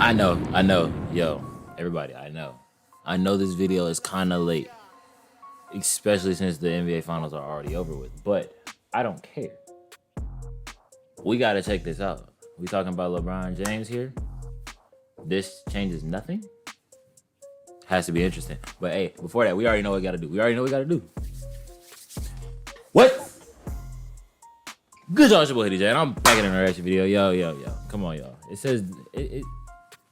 I know. Yo, everybody, I know. I know this video is kind of late, especially since the NBA Finals are already over with, but I don't care. We got to check this out. We talking about LeBron James here. This changes nothing. Has to be interesting. But hey, before that, we already know what we got to do. What? Good job, it's your boy HoodieJay, and I'm back in a reaction video. Yo. Come on, y'all. It says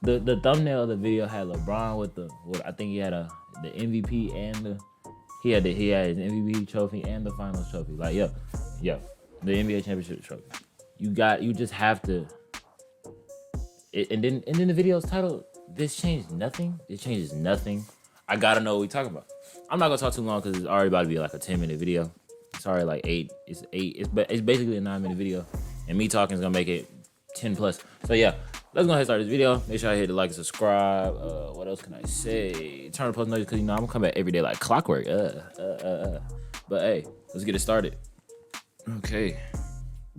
the thumbnail of the video had LeBron with I think he had the MVP and he had his MVP trophy and the finals trophy. Like yo, the NBA championship trophy. You just have to. And then the video's titled "This Changed Nothing." It changes nothing. I gotta know what we talking about. I'm not gonna talk too long because it's already about to be like a 10-minute video. It's already like 8. It's basically a 9-minute video, and me talking is gonna make it 10 plus. So yeah, let's go ahead and start this video. Make sure I hit the like and subscribe. What else can I say? Turn the post notifications because you know I'm gonna come back every day like clockwork. But hey, let's get it started. Okay.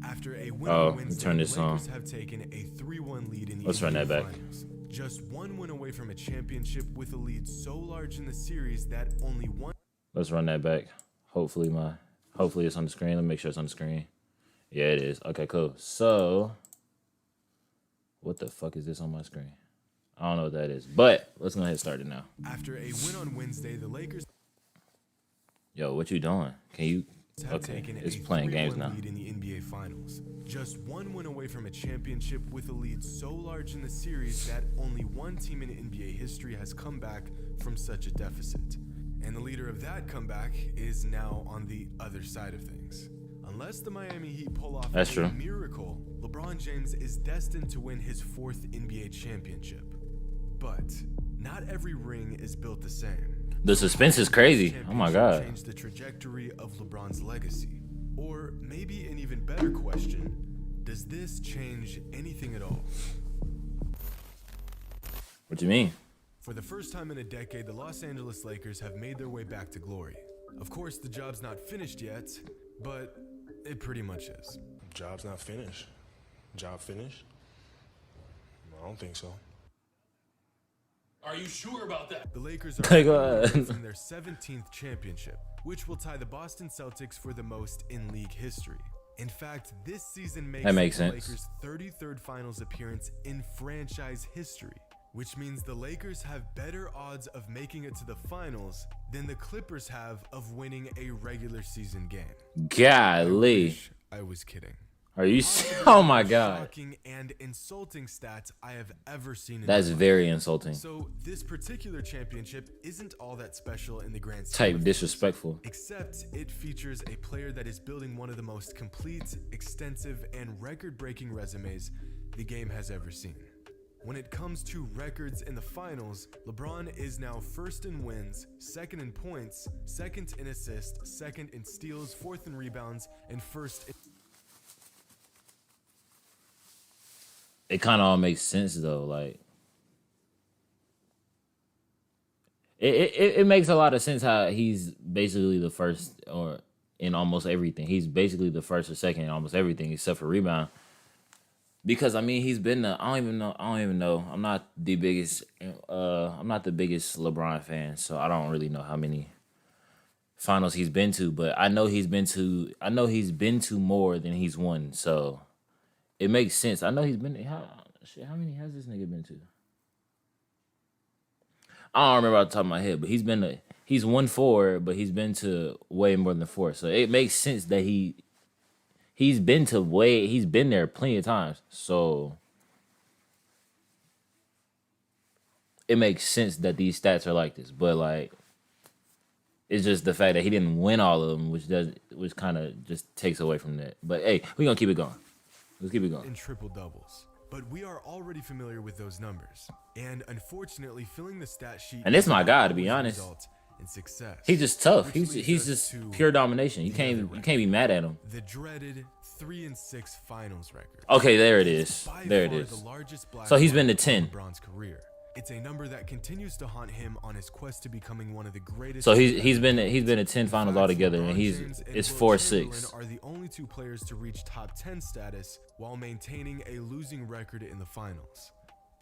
After a win on Wednesday, turn this the Lakers on. have taken a 3-1 lead in the Let's run that back. Finals. Just one win away from a championship with a lead so large in the series that only one. Let's run that back. Hopefully it's on the screen. Let me make sure it's on the screen. Yeah, it is. Okay, cool. So, what the fuck is this on my screen? I don't know what that is, but let's go ahead and start it now. After a win on Wednesday, the Lakers Yo, what you doing? Can you? have Okay, taken it's a playing 3-1 games now. lead in the NBA Finals. Just one win away from a championship with a lead so large in the series that only one team in NBA history has come back from such a deficit. And the leader of that comeback is now on the other side of things. Unless the Miami Heat pull off That's a true. miracle, LeBron James is destined to win his 4th NBA championship. But not every ring is built the same. The suspense is crazy. Oh my god. Change the trajectory of LeBron's legacy. Or maybe an even better question, does this change anything at all? What you mean? For the first time in a decade, the Los Angeles Lakers have made their way back to glory. Of course, the job's not finished yet, but it pretty much is. Job's not finished. Job finished? I don't think so. Are you sure about that? The Lakers Go are ahead. from their 17th championship, which will tie the Boston Celtics for the most in league history. In fact, this season makes That makes the sense. Lakers' 33rd finals appearance in franchise history, which means the Lakers have better odds of making it to the finals than the Clippers have of winning a regular season game. Golly. I was kidding. Are you? Oh my god. Shocking and insulting stats I have ever seen in That's my life. very insulting. So this particular championship isn't all that special in the grand scheme Type of things, disrespectful. except it features a player that is building one of the most complete, extensive, and record-breaking resumes the game has ever seen. When it comes to records in the finals, LeBron is now 1st in wins, 2nd in points, 2nd in assists, 2nd in steals, 4th in rebounds, and 1st in... It kind of all makes sense though. Like it makes a lot of sense how he's basically the first or in almost everything. He's basically the first or second in almost everything except for rebound. Because I mean, he's been I don't even know. I'm not the biggest LeBron fan, so I don't really know how many finals he's been to, but I know he's been to more than he's won. So it makes sense. I know he's been how many has this nigga been to? I don't remember off the top of my head, but he's won 4, but he's been to way more than 4. So it makes sense that he's been there plenty of times. So it makes sense that these stats are like this. But like it's just the fact that he didn't win all of them, which kind of just takes away from that. But hey, we're gonna keep it going. Let's keep it going. in triple doubles. But we are already familiar with those numbers. And unfortunately, filling the stat sheet... And this my is guy, not to be always a honest. result in success. He's just tough. Which He's leads us just to pure domination. You the can't other be mad at him. The dreaded 3-6 finals record. Okay, there it is. By There it far is. the largest black So he's been mark to 10. in LeBron's career. It's a number that continues to haunt him on his quest to becoming one of the greatest. So he's been to 10 finals altogether, and it's 4-6. Are the only 2 players to reach top 10 status while maintaining a losing record in the finals.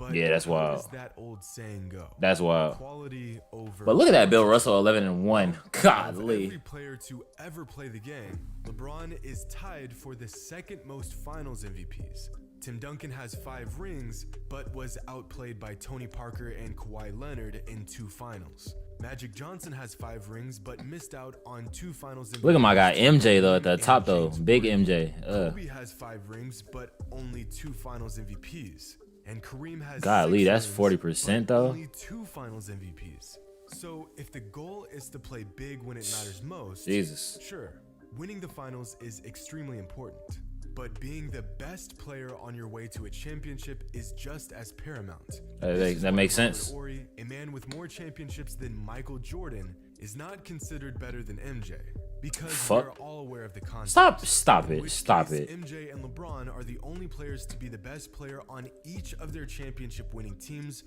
But Yeah, that's how wild. does that old saying go? That's wild. Quality over. But look at that Bill Russell 11-1. Of Godly. every player to ever play the game, LeBron is tied for the second most Finals MVPs. Tim Duncan has 5 rings, but was outplayed by Tony Parker and Kawhi Leonard in 2 finals. Magic Johnson has 5 rings, but missed out on 2 finals MVPs. Look at my guy MJ though at the top though. James Big Harden. MJ. Kobe has 5 rings, but only 2 finals MVPs. And Kareem has Golly, 6 that's rings, 40% but though. only 2 finals MVPs. So if the goal is to play big when it matters most, Jesus. sure, winning the finals is extremely important. But being the best player on your way to a championship is just as paramount. That makes sense. Ori, a man with more championships than Michael Jordan, is not considered better than MJ because Fuck. we're all aware of the context. Stop In it. which Stop case, it. MJ and LeBron are the only players to be the best player on each of their championship-winning teams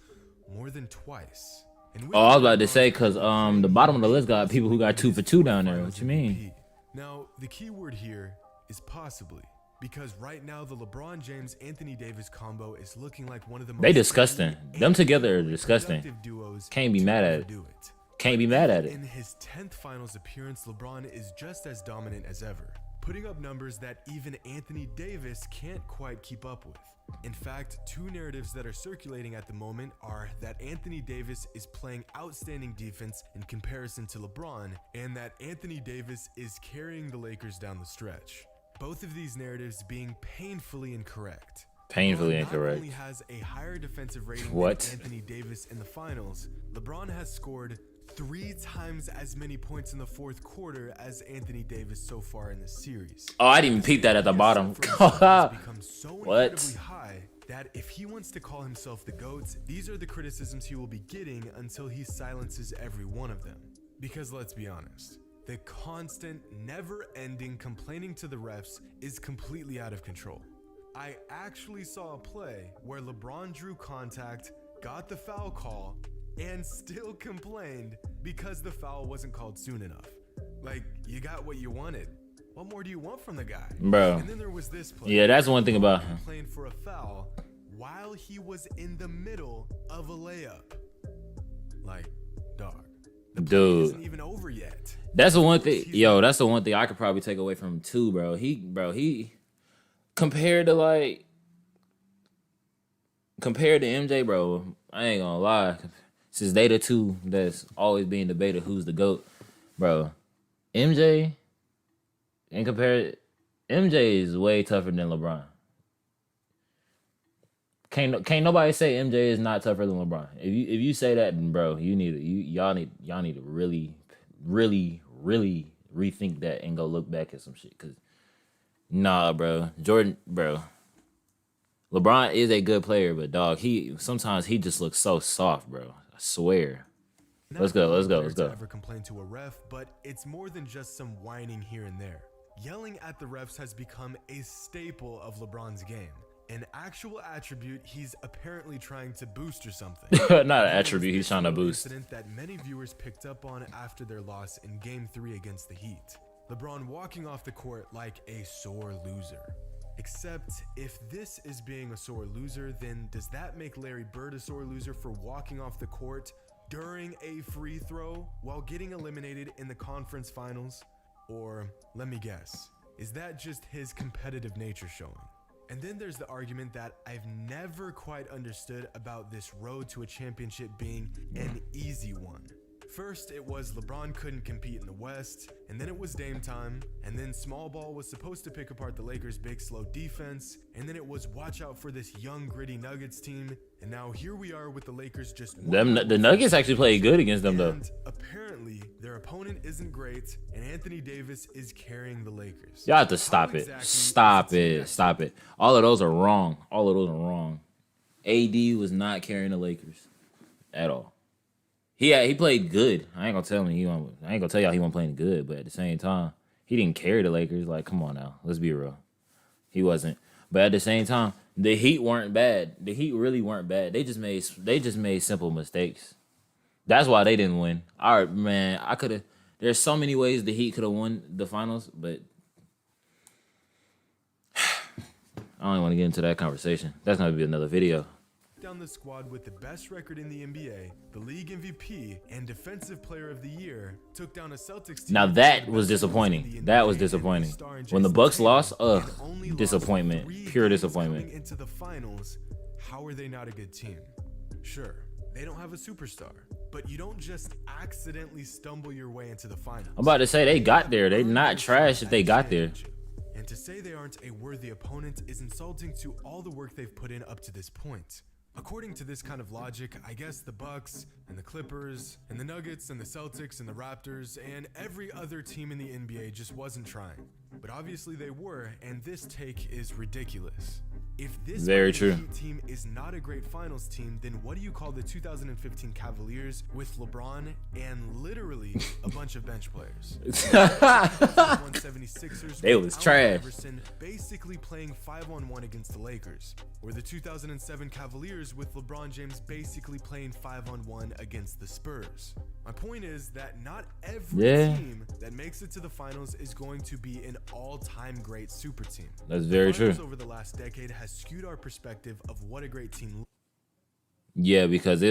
more than twice. And with Oh, I was about to LeBron, say because the bottom of the list got people who got 2 for 2 down there. What you mean? Now, the key word here is possibly. Because right now, the LeBron James-Anthony Davis combo is looking like one of the most... They disgusting. elite Them and together are disgusting. productive duos Can't be to mad at ever it. do it. Can't be mad at it. In his 10th finals appearance, LeBron is just as dominant as ever, putting up numbers that even Anthony Davis can't quite keep up with. In fact, 2 narratives that are circulating at the moment are that Anthony Davis is playing outstanding defense in comparison to LeBron, and that Anthony Davis is carrying the Lakers down the stretch. Both of these narratives being painfully incorrect. Painfully LeBron incorrect. Not only has a higher defensive rating What? than Anthony Davis in the finals, LeBron has scored 3 times as many points in the 4th quarter as Anthony Davis so far in the series. Oh, I didn't even peep that at the bottom. His has become so What? incredibly high that if he wants to call himself the GOAT, these are the criticisms he will be getting until he silences every one of them. Because let's be honest, the constant, never-ending complaining to the refs is completely out of control. I actually saw a play where LeBron drew contact, got the foul call, and still complained because the foul wasn't called soon enough. Like, you got what you wanted. What more do you want from the guy? Bro. And then there was this play. Yeah, that's one thing about him. Complained for a foul while he was in the middle of a layup. Like, dog. Dude. Isn't even over yet. That's the one thing, yo. That's the one thing I could probably take away from him too, bro. He compared to MJ, bro. I ain't gonna lie. Since they the two that's always being debated who's the GOAT, bro. MJ is way tougher than LeBron. Can't nobody say MJ is not tougher than LeBron. If you say that, then bro, y'all need to really rethink that and go look back at some shit. Cause nah, bro, Jordan, bro, LeBron is a good player, but dog, sometimes he just looks so soft, bro. I swear. Let's go. Ever complain to a ref, but it's more than just some whining here and there. Yelling at the refs has become a staple of LeBron's game. An actual attribute he's apparently trying to boost or something. Not an attribute he's trying to boost. Incident that many viewers picked up on after their loss in Game 3 against the Heat. LeBron walking off the court like a sore loser. Except if this is being a sore loser, then does that make Larry Bird a sore loser for walking off the court during a free throw while getting eliminated in the conference finals? Or, let me guess, is that just his competitive nature showing? And then there's the argument that I've never quite understood about this road to a championship being an easy one. First, it was LeBron couldn't compete in the West, and then it was Dame time, and then small ball was supposed to pick apart the Lakers' big slow defense, and then it was watch out for this young gritty Nuggets team, and now here we are with the Lakers just The Nuggets actually played good against them though. And apparently their opponent isn't great, and Anthony Davis is carrying the Lakers. Y'all have to How stop it. exactly Stop is the team it. Stop it. All of those are wrong. AD was not carrying the Lakers at all. He played good. I ain't gonna tell y'all he wasn't playing good, but at the same time, he didn't carry the Lakers. Like, come on now, let's be real. He wasn't. But at the same time, the Heat weren't bad. The Heat really weren't bad. They just made simple mistakes. That's why they didn't win. All right, man. There's so many ways the Heat could have won the finals, but I don't want to get into that conversation. That's gonna be another video. Down down the squad with the best record in the NBA, the league MVP, and Defensive Player of the Year, took down a Celtics team. Now that was disappointing. That was disappointing. When the Bucks lost, disappointment, pure disappointment. Into the finals, how are they not a good team? Sure, they don't have a superstar, but you don't just accidentally stumble your way into the finals. I'm about to say they got there. They not trash if they got there. And to say they aren't a worthy opponent is insulting to all the work they've put in up to this point. According to this kind of logic, I guess the Bucks and the Clippers and the Nuggets and the Celtics and the Raptors and every other team in the NBA just wasn't trying. But obviously they were, and this take is ridiculous. If this Very true. team is not a great finals team, then what do you call the 2015 Cavaliers with LeBron and literally a bunch of bench players? 176ers They was trash. Iverson basically playing 5-on-1 against the Lakers, or the 2007 Cavaliers with LeBron James basically playing 5-on-1 against the Spurs. My point is that not every team that makes it to the finals is going to be an all-time great super team. That's very true. Over the last decade has skewed our perspective of what a great team. Yeah, because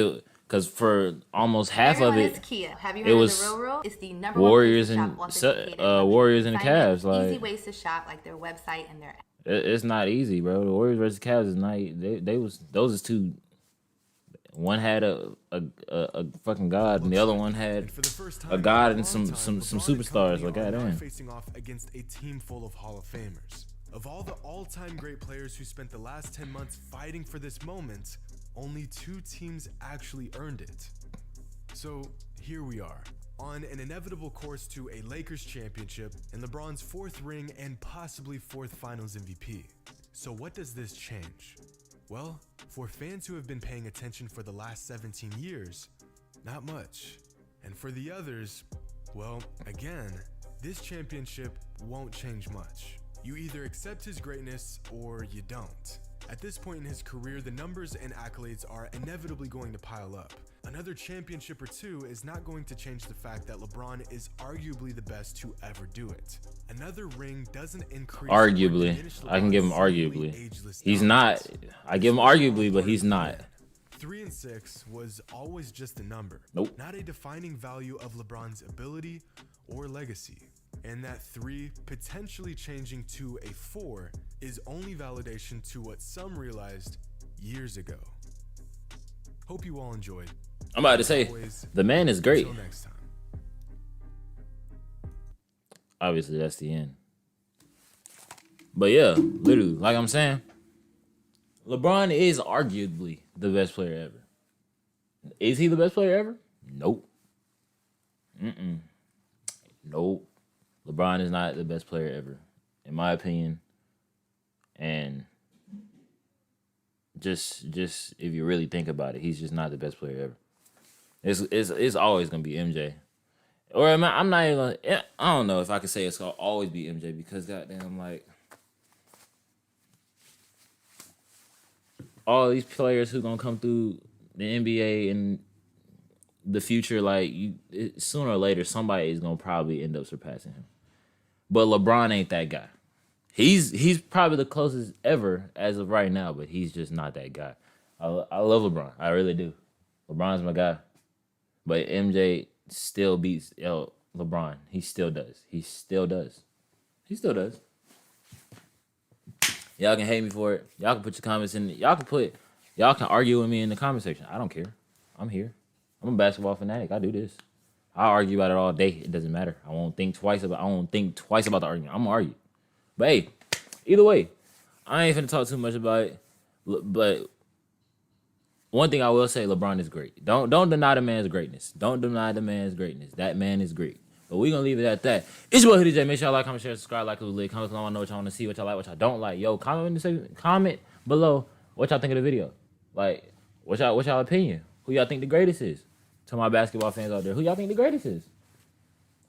for almost half of it, Have you heard it was of the real rule? It's the number Warriors one and place to shop authenticated Warriors and Simon, Cavs. Like easy ways to shop, like their website and their. It's not easy, bro. The Warriors versus Cavs is not. They was those is two. One had a fucking god, and the other one had a god and some superstars. Like, goddamn. Facing off against a team full of Hall of Famers. Of all the all-time great players who spent the last 10 months fighting for this moment, only 2 teams actually earned it. So here we are, on an inevitable course to a Lakers championship and LeBron's 4th ring and possibly 4th Finals MVP. So what does this change? Well, for fans who have been paying attention for the last 17 years, not much. And for the others, well, again, this championship won't change much. You either accept his greatness or you don't. At this point in his career, the numbers and accolades are inevitably going to pile up. Another championship or 2 is not going to change the fact that LeBron is arguably the best to ever do it. Another ring doesn't increase. Arguably, I can give him arguably. He's not. I give him arguably, but he's not. 3 and 6 was always just a number. Nope. Not a defining value of LeBron's ability or legacy. And that 3 potentially changing to a 4 is only validation to what some realized years ago. Hope you all enjoyed. I'm about to say, the man is great. Until next time. Obviously, that's the end. But yeah, literally, like I'm saying, LeBron is arguably the best player ever. Is he the best player ever? Nope. Nope. LeBron is not the best player ever, in my opinion. And just if you really think about it, he's just not the best player ever. It's always gonna be MJ. Or I'm not even gonna, I don't know if I could say it's gonna always be MJ, because goddamn, like, all these players who gonna come through the NBA in the future, like, sooner or later, somebody is gonna probably end up surpassing him. But LeBron ain't that guy. He's probably the closest ever as of right now, but he's just not that guy. I love LeBron. I really do. LeBron's my guy. But MJ still beats LeBron. He still does. He still does. Y'all can hate me for it. Y'all can put your comments in. Y'all can argue with me in the comment section. I don't care. I'm here. I'm a basketball fanatic. I do this. I argue about it all day. It doesn't matter. I won't think twice about the argument. I'm gonna argue. But hey, either way, I ain't finna talk too much about it. But one thing I will say, LeBron is great. Don't deny the man's greatness. Don't deny the man's greatness. That man is great. But we're gonna leave it at that. It's your boy HoodieJay. Make sure y'all like, comment, share, subscribe, like, comment below. I know what y'all want to see, what y'all like, what y'all don't like. Yo, comment below what y'all think of the video. Like, what's y'all opinion? Who y'all think the greatest is? To my basketball fans out there, who y'all think the greatest is?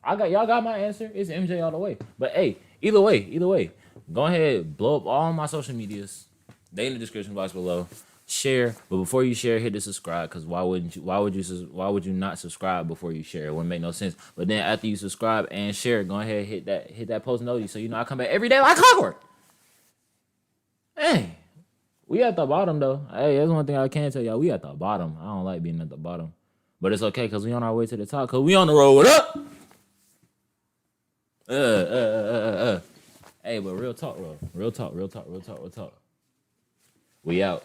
Y'all got my answer. It's MJ all the way. But hey, either way, go ahead, blow up all my social medias. They in the description box below. Share, but before you share, hit the subscribe, because why would you not subscribe before you share? It wouldn't make no sense. But then after you subscribe and share, go ahead, hit that post notice, so you know I come back every day like clockwork. Hey, we We at the bottom though. Hey, that's one thing I can tell y'all. We at the bottom. I don't like being at the bottom, but it's okay because we on our way to the top. Cause we on the road up. Hey, but real talk, bro. Real talk. We out.